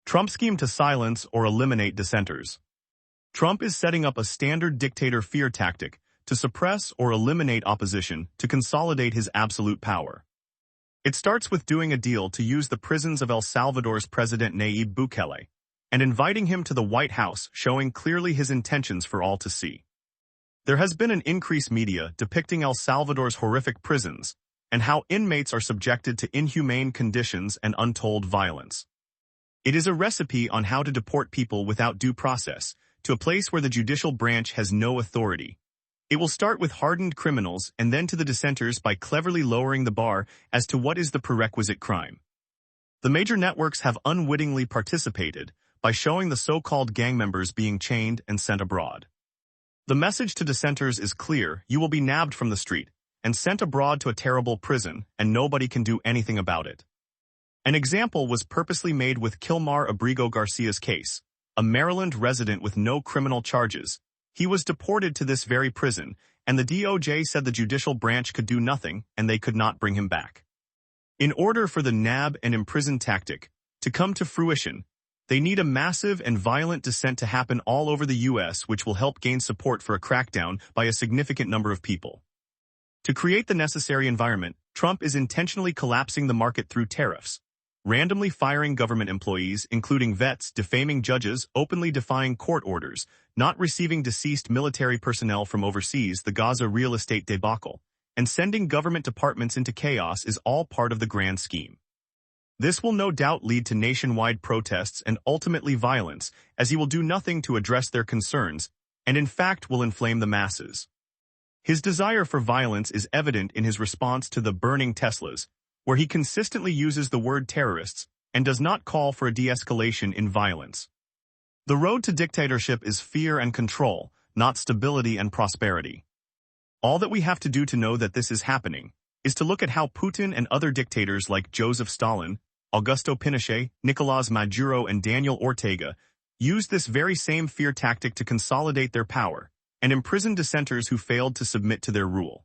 Trump scheme to silence or eliminate dissenters. Trump is setting up a standard dictator fear tactic to suppress or eliminate opposition to consolidate his absolute power. It starts with doing a deal to use the prisons of El Salvador's president Nay-eeb Bu-kellay and inviting him to the White House, showing clearly his intentions for all to see. There has been an increased media depicting El Salvador's horrific prisons and how inmates are subjected to inhumane conditions and untold violence. It is a recipe on how to deport people without due process to a place where the judicial branch has no authority. It will start with hardened criminals and then to the dissenters by cleverly lowering the bar as to what is the prerequisite crime. The major networks have unwittingly participated by showing the so-called gang members being chained and sent abroad. The message to dissenters is clear: you will be nabbed from the street and sent abroad to a terrible prison, and nobody can do anything about it. An example was purposely made with Kilmar Abrigo Garcia's case, a Maryland resident with no criminal charges. He was deported to this very prison, and the DOJ said the judicial branch could do nothing and they could not bring him back. In order for the nab and imprison tactic to come to fruition, they need a massive and violent dissent to happen all over the U.S., which will help gain support for a crackdown by a significant number of people. To create the necessary environment, Trump is intentionally collapsing the market through tariffs, randomly firing government employees, including vets, defaming judges, openly defying court orders, not receiving deceased military personnel from overseas, the Gaza real estate debacle, and sending government departments into chaos is all part of the grand scheme. This will no doubt lead to nationwide protests and ultimately violence, as he will do nothing to address their concerns, and in fact will inflame the masses. His desire for violence is evident in his response to the burning Teslas, where he consistently uses the word terrorists and does not call for a de-escalation in violence. The road to dictatorship is fear and control, not stability and prosperity. All that we have to do to know that this is happening is to look at how Putin and other dictators like Joseph Stalin, Augusto Pinochet, Nicolás Maduro, and Daniel Ortega used this very same fear tactic to consolidate their power and imprison dissenters who failed to submit to their rule.